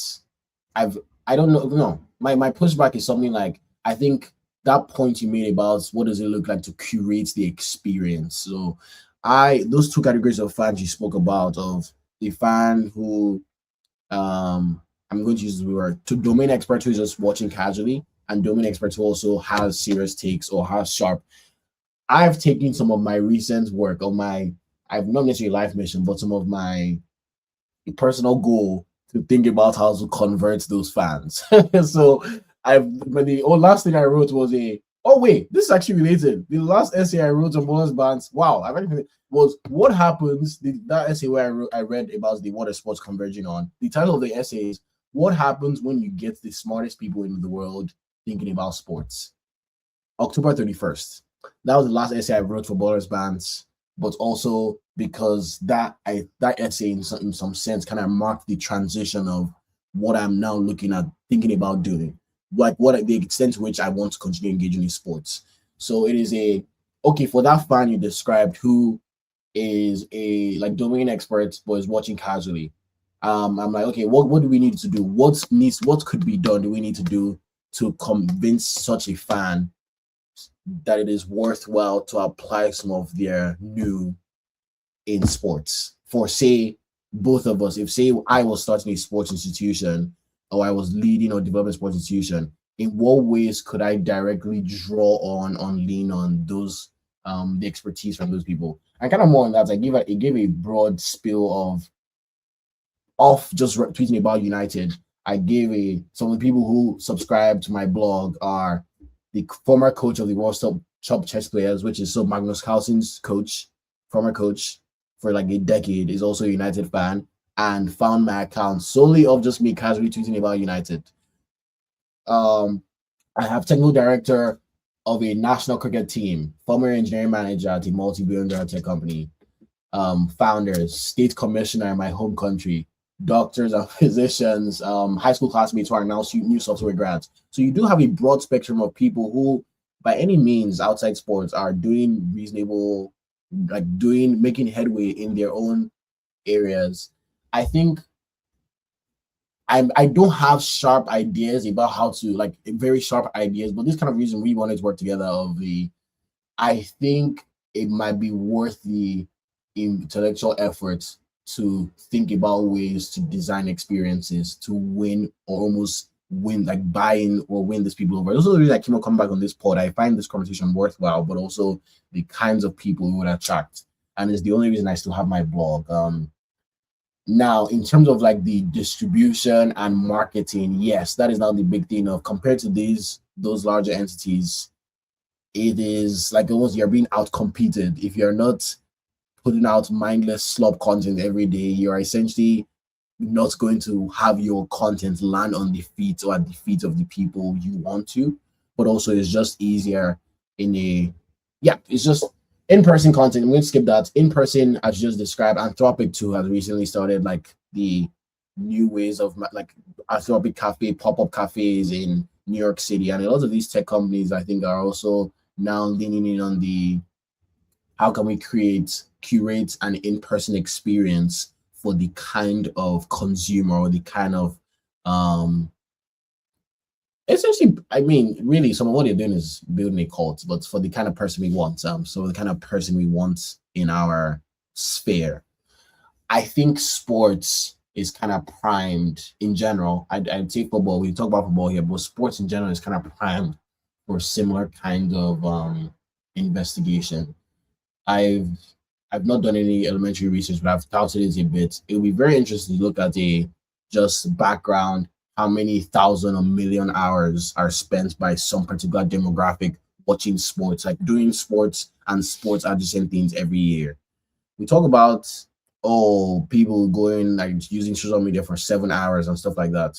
I've I don't know. No, my pushback is something like I think that point you made about what does it look like to curate the experience. So I those two categories of fans you spoke about of the fan who I'm going to use the word to domain expert who is just watching casually and domain expert who also has serious takes or has sharp. I've taken some of my recent work on my I've not necessarily life mission, but some of my personal goal to think about how to convert those fans. So I've but the last thing I wrote was a oh wait, this is actually related. The last essay I wrote on bonus bands, wow, I've actually was what happens. That essay where I read about the water sports converging on. The title of the essay is what happens when you get the smartest people in the world thinking about sports. October 31st. That was the last essay I wrote for Ballers Bands, but also because that essay in some sense kind of marked the transition of what I'm now looking at thinking about doing, like what the extent to which I want to continue engaging in sports. So it is a okay for that fan you described who is a like domain expert but is watching casually. I'm like, okay, what do we need to do? What could be done? Do we need to do to convince such a fan that it is worthwhile to apply some of their new in sports for say both of us if say I was starting a sports institution or I was leading or developing a sports institution, in what ways could I directly draw on lean on those the expertise from those people? And kind of more on that, it gave a broad spill of off just tweeting about United. I gave a some of the people who subscribe to my blog are the former coach of the World Top chess players, which is so Magnus Carlsen's coach, former coach for like a decade, is also a United fan and found my account solely of just me casually tweeting about United. Um, I have technical director of a national cricket team, former engineering manager at a multi-billion-dollar tech company, founders, state commissioner in my home country, doctors and physicians, high school classmates who are now new software grads. So you do have a broad spectrum of people who, by any means, outside sports, are doing reasonable, making headway in their own areas. I think I don't have sharp ideas about how to like very sharp ideas, but this kind of reason we wanted to work together. I think it might be worth the intellectual effort to think about ways to design experiences to win or almost win, like buying or win these people over. Those are the reasons I came up come back on this pod. I find this conversation worthwhile, but also the kinds of people we would attract. And it's the only reason I still have my blog. Now, in terms of like the distribution and marketing, yes, that is now the big thing of compared to those larger entities, it is like almost you're being out competed. If you're not putting out mindless slop content every day, you're essentially not going to have your content land on the feet or at the feet of the people you want to. But also, it's just easier in a yeah, it's just in-person content. I'm going to skip that. In-person, as you just described, Anthropic too has recently started like the new ways of like Anthropic Cafe, pop-up cafes in New York City, and a lot of these tech companies I think are also now leaning in on the how can we curate an in-person experience for the kind of consumer or the kind of um essentially, I mean, really, some of what they're doing is building a cult, but for the kind of person we want, so the kind of person we want in our sphere. I think sports is kind of primed in general. I'd say football. We talk about football here, but sports in general is kind of primed for similar kind of investigation. I've I've not done any elementary research, but I've touted it a bit. It would be very interesting to look at a just background, how many thousand or million hours are spent by some particular demographic watching sports, like doing sports and sports adjacent things every year. We talk about people going like using social media for 7 hours and stuff like that.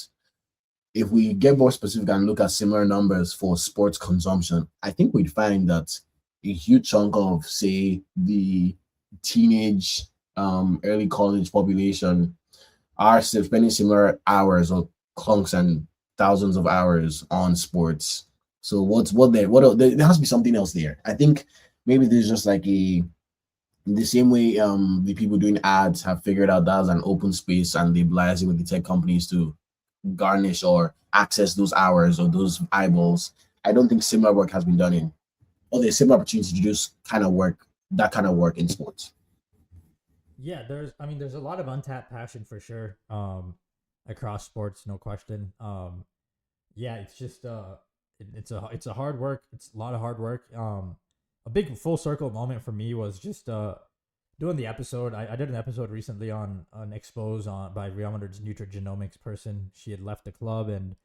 If we get more specific and look at similar numbers for sports consumption, I think we'd find that a huge chunk of, say, the teenage, early college population are still spending similar hours or clunks and thousands of hours on sports. So there has to be something else there. I think maybe there's just like a the same way the people doing ads have figured out that's an open space and they're liaising with the tech companies to garnish or access those hours or those eyeballs. I don't think similar work has been done in, or there's similar opportunity to just kind of work that kind of work in sports. Yeah, there's a lot of untapped passion for sure. Across sports, no question. Yeah, it's just it's a hard work. It's a lot of hard work. A big full circle moment for me was just doing the episode. I did an episode recently on an expose on by Real Madrid's nutrigenomics person. She had left the club and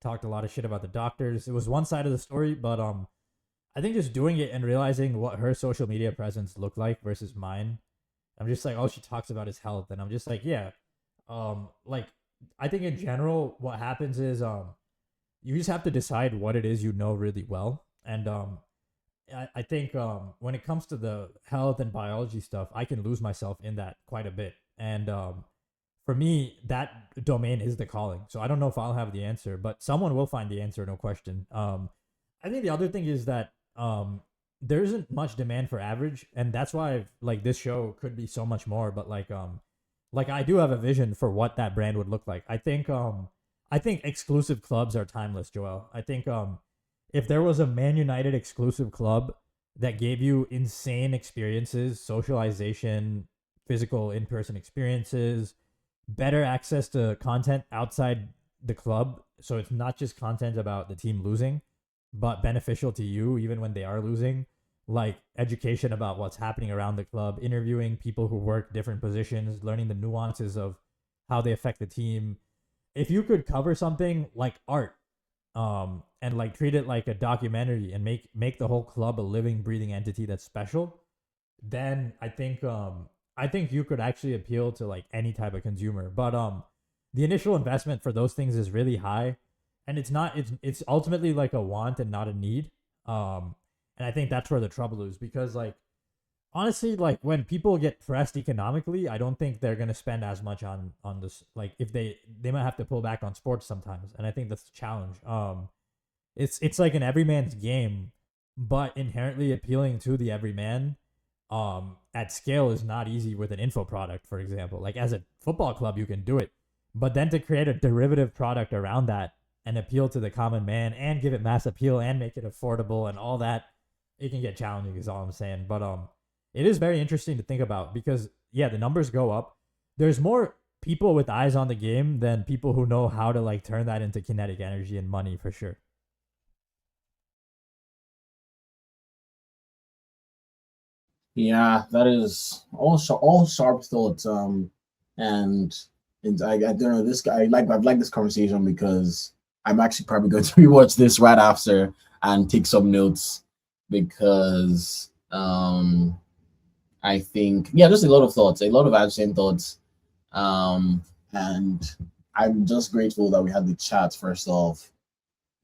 talked a lot of shit about the doctors. It was one side of the story, but I think just doing it and realizing what her social media presence looked like versus mine. I'm just like, all she talks about is health, and I'm just like, yeah, like I think in general, what happens is you just have to decide what it is you know really well, and I think when it comes to the health and biology stuff, I can lose myself in that quite a bit, and for me, that domain is the calling. So I don't know if I'll have the answer, but someone will find the answer, no question. I think the other thing is that there isn't much demand for average, and that's why like this show could be so much more. But like I do have a vision for what that brand would look like. I think exclusive clubs are timeless, Joel. I think if there was a Man United exclusive club that gave you insane experiences, socialization, physical in person experiences, better access to content outside the club. So it's not just content about the team losing, but beneficial to you even when they are losing. Like education about what's happening around the club, interviewing people who work different positions, learning the nuances of how they affect the team. If you could cover something like art, and like treat it like a documentary and make the whole club a living, breathing entity that's special, then I think you could actually appeal to like any type of consumer. But the initial investment for those things is really high, and it's ultimately like a want and not a need. And I think that's where the trouble is, because like honestly, like when people get pressed economically, I don't think they're gonna spend as much on this. Like if they might have to pull back on sports sometimes, and I think that's the challenge. It's like an everyman's game, but inherently appealing to the everyman. At scale is not easy with an info product, for example. Like as a football club, you can do it, but then to create a derivative product around that and appeal to the common man and give it mass appeal and make it affordable and all that, it can get challenging. Is all I'm saying. But it is very interesting to think about because yeah, the numbers go up. There's more people with eyes on the game than people who know how to like turn that into kinetic energy and money for sure. Yeah, that is all sharp thoughts. and I don't know this guy. I've liked this conversation because I'm actually probably going to rewatch this right after and take some notes because I think yeah, just a lot of thoughts, a lot of adjacent thoughts, and I'm just grateful that we had the chat first off,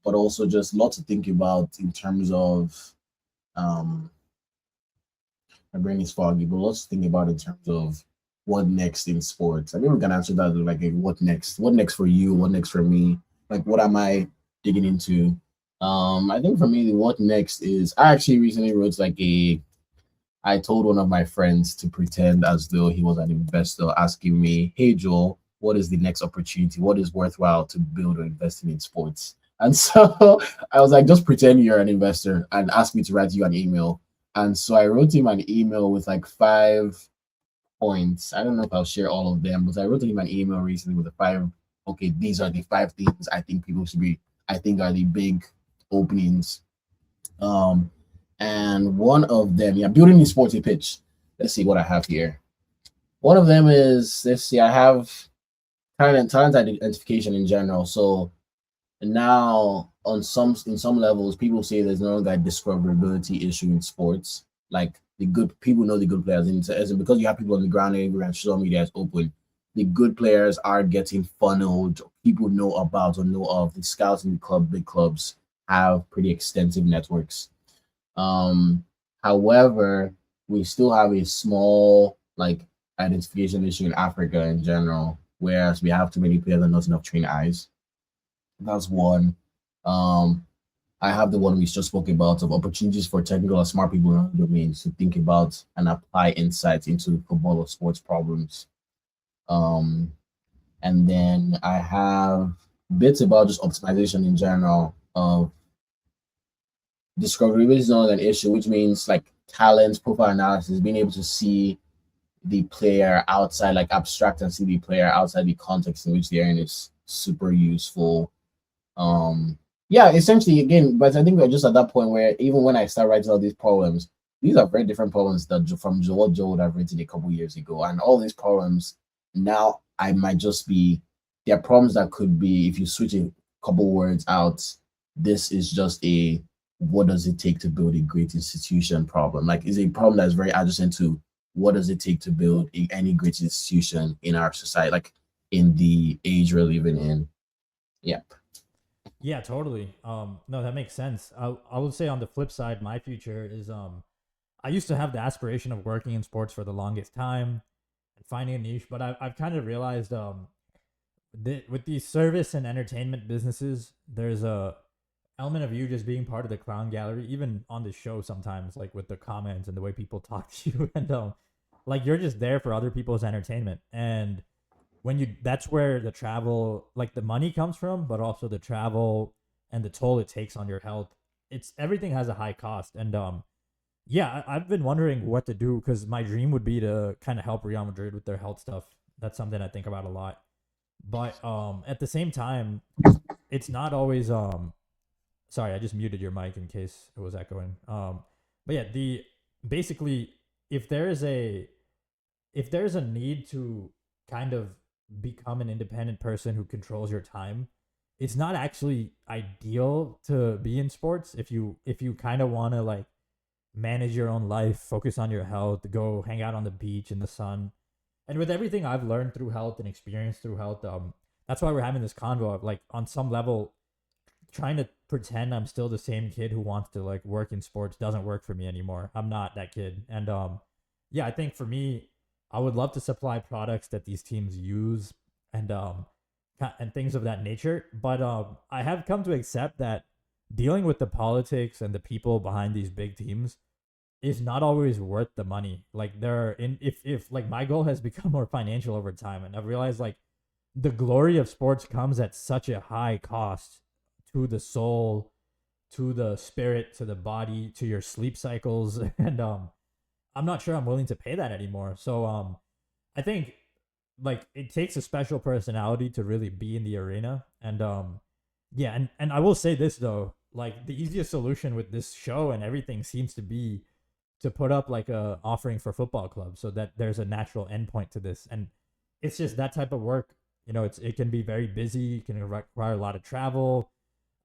but also just lots to think about in terms of um my brain is foggy, but lots to think about in terms of what next in sports. I think we can answer that with like a what next? What next for you? What next for me? Like what am I digging into? I think for me the what next is I actually recently wrote like a I told one of my friends to pretend as though he was an investor, asking me, "Hey Joel, what is the next opportunity? What is worthwhile to build or investing in sports?" And so I was like, "Just pretend you're an investor and ask me to write you an email." And so I wrote him an email with like 5 points. I don't know if I'll share all of them, but I wrote him an email recently with the five. Okay, these are the 5 things I think people should be. I think are the big openings um, and one of them, yeah, building the sporty pitch. Let's see what I have here. One of them is let's see, I have talent identification in general. So now on some levels, people say there's no longer a discoverability issue in sports. Like the good people know the good players, and as in because you have people on the ground everywhere and social media is open, the good players are getting funneled. People know about or know of the scouts in the big clubs have pretty extensive networks. Um, However, we still have a small like identification issue in Africa in general, whereas we have too many players and not enough trained eyes. That's one. Um, I have the one we just spoke about of opportunities for technical and smart people in other domains to think about and apply insights into football or sports problems. Um, and then I have bits about just optimization in general of discoverability is not an issue, which means like talent profile analysis, being able to see the player outside, like abstract and see the player outside the context in which they're in is super useful. Yeah, essentially again, but I think we're just at that point where even when I start writing all these problems, these are very different problems that from what Joe would have written a couple years ago. And all these problems now I might just be they're problems that could be if you switch a couple words out, this is just a what does it take to build a great institution problem. Like is a problem that's very adjacent to what does it take to build any great institution in our society, like in the age we're living in. Yeah. Yeah, totally. No, that makes sense. I would say on the flip side, my future is I used to have the aspiration of working in sports for the longest time and finding a niche, but I've kind of realized with these service and entertainment businesses, there's a element of you just being part of the clown gallery, even on the show sometimes, like with the comments and the way people talk to you, and like you're just there for other people's entertainment, and when you that's where the travel, like the money comes from, but also the travel and the toll it takes on your health. It's everything has a high cost, and yeah, I've been wondering what to do because my dream would be to kind of help Real Madrid with their health stuff. That's something I think about a lot. But at the same time, it's not always sorry, I just muted your mic in case it was echoing. But yeah, the basically if there is a if there's a need to kind of become an independent person who controls your time, it's not actually ideal to be in sports if you kind of want to like manage your own life, focus on your health, go hang out on the beach in the sun. And with everything I've learned through health and experience through health, that's why we're having this convo of like on some level trying to pretend I'm still the same kid who wants to like work in sports doesn't work for me anymore. I'm not that kid. And yeah, I think for me, I would love to supply products that these teams use and and things of that nature. But I have come to accept that dealing with the politics and the people behind these big teams is not always worth the money. Like there are in if like my goal has become more financial over time, and I've realized like the glory of sports comes at such a high cost to the soul, to the spirit, to the body, to your sleep cycles, and I'm not sure I'm willing to pay that anymore. So I think like it takes a special personality to really be in the arena, and yeah, and I will say this though, like the easiest solution with this show and everything seems to be to put up like a offering for football clubs so that there's a natural endpoint to this. And it's just that type of work. It can be very busy. It can require a lot of travel.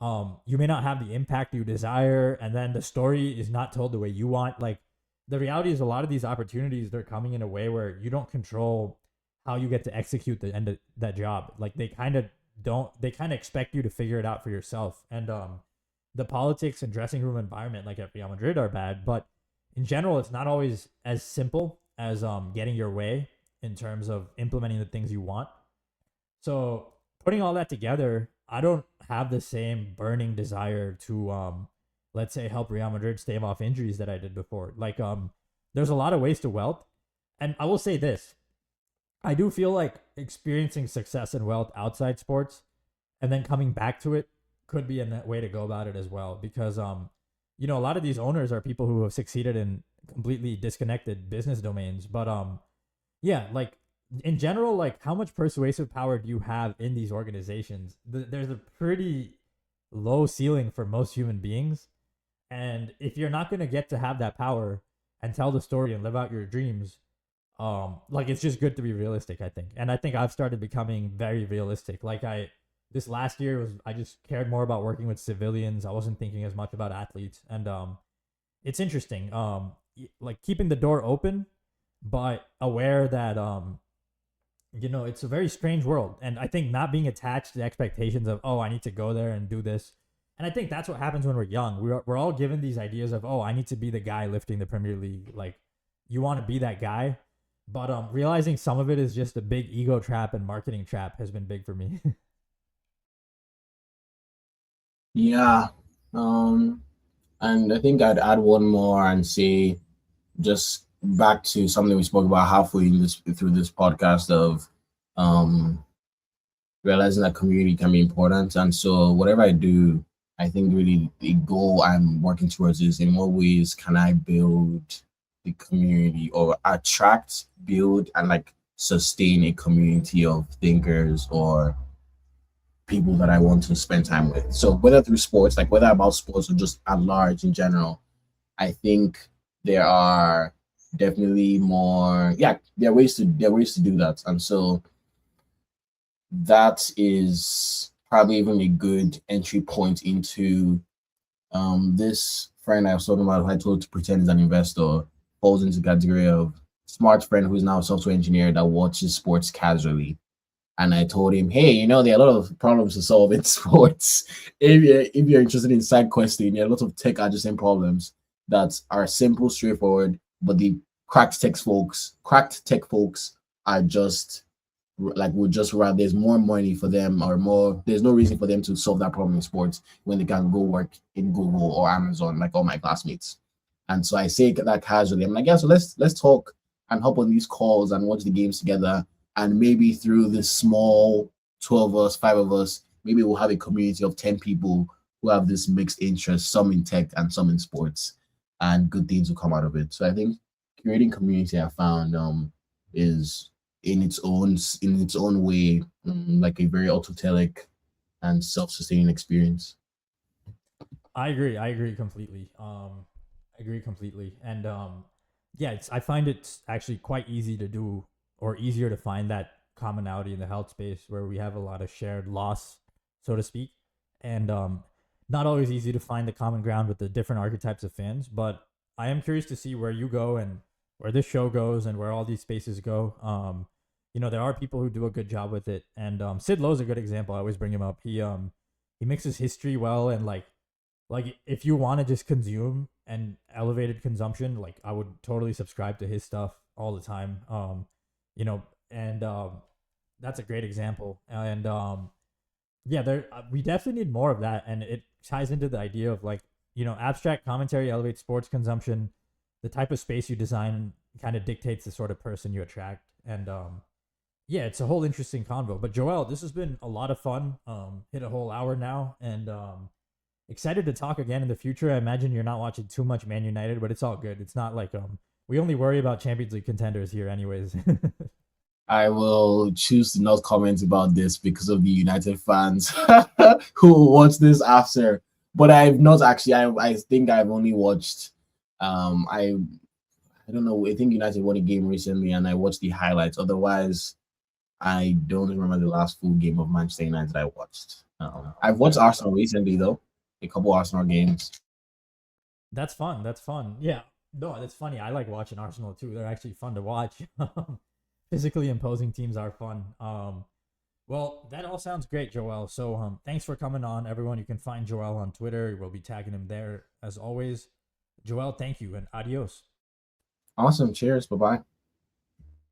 You may not have the impact you desire, and then the story is not told the way you want. Like, the reality is, a lot of these opportunities, they're coming in a way where you don't control how you get to execute the end of that job. Like, they kind of don't. They kind of expect you to figure it out for yourself. And the politics and dressing room environment, like at Real Madrid, are bad. But in general, it's not always as simple as getting your way in terms of implementing the things you want. So putting all that together, I don't have the same burning desire to let's say help Real Madrid stave off injuries that I did before. Like there's a lot of ways to wealth. And I will say this. I do feel like experiencing success and wealth outside sports and then coming back to it could be a way to go about it as well, because a lot of these owners are people who have succeeded in completely disconnected business domains. But yeah, like in general, like how much persuasive power do you have in these organizations? There's a pretty low ceiling for most human beings, and if you're not going to get to have that power and tell the story and live out your dreams, like it's just good to be realistic, I think. And I think I've started becoming very realistic. Like this last year was, I just cared more about working with civilians. I wasn't thinking as much about athletes. And it's interesting. Like keeping the door open, but aware that it's a very strange world. And I think not being attached to the expectations of, oh, I need to go there and do this. And I think that's what happens when we're young. We're all given these ideas of, oh, I need to be the guy lifting the Premier League. Like, you want to be that guy. But realizing some of it is just a big ego trap and marketing trap has been big for me. Yeah. Um, and I think I'd add one more and say, just back to something we spoke about halfway in this through this podcast of um realizing that community can be important. And so whatever I do, I think really the goal I'm working towards is, in what ways can I build the community, or attract, build, and like sustain a community of thinkers or people that I want to spend time with. So whether through sports, like whether about sports or just at large in general, I think there are definitely more. Yeah, there are ways to do that. And so that is probably even a good entry point into this friend I was talking about, who I told to pretend is an investor, falls into the category of smart friend who's now a software engineer that watches sports casually. And I told him, hey, there are a lot of problems to solve in sports. If you're interested in side questing, there are a lot of tech adjacent problems that are simple, straightforward, but the cracked tech folks are just like, would just rather, there's more money for them, or more, there's no reason for them to solve that problem in sports when they can go work in Google or Amazon, like all my classmates. And so I say that casually. I'm like, yeah, so let's talk and hop on these calls and watch the games together. And maybe through this small 12 of us, 5 of us, maybe we'll have a community of 10 people who have this mixed interest, some in tech and some in sports, and good things will come out of it. So I think creating community, I found is in its own way, like a very autotelic and self-sustaining experience. I agree. I agree completely. I agree completely. And yeah, I find it's actually quite easy to do, or easier to find that commonality in the health space where we have a lot of shared loss, so to speak. And not always easy to find the common ground with the different archetypes of fans. But I am curious to see where you go and where this show goes and where all these spaces go. There are people who do a good job with it. And Sid Lowe's a good example. I always bring him up. He mixes history well, and like if you want to just consume and elevated consumption, like I would totally subscribe to his stuff all the time. And that's a great example. And yeah, there we definitely need more of that, and it ties into the idea of like, abstract commentary elevates sports consumption. The type of space you design kind of dictates the sort of person you attract. And yeah, it's a whole interesting convo. But Joel, this has been a lot of fun. Hit a whole hour now, and excited to talk again in the future. I imagine you're not watching too much Man United, but it's all good. It's not like we only worry about Champions League contenders here, anyways. I will choose to not comment about this because of the United fans who will watch this after. But I've not actually. I think I've only watched. I don't know. I think United won a game recently, and I watched the highlights. Otherwise, I don't remember the last full game of Manchester United I watched. I've watched Fair enough. Arsenal recently though, a couple Arsenal games. That's fun. That's fun. Yeah. No, that's funny. I like watching Arsenal too. They're actually fun to watch. Physically imposing teams are fun. Well, that all sounds great, Joel. So, thanks for coming on, everyone. You can find Joel on Twitter. We'll be tagging him there as always. Joel, thank you and adios. Awesome. Cheers. Bye bye.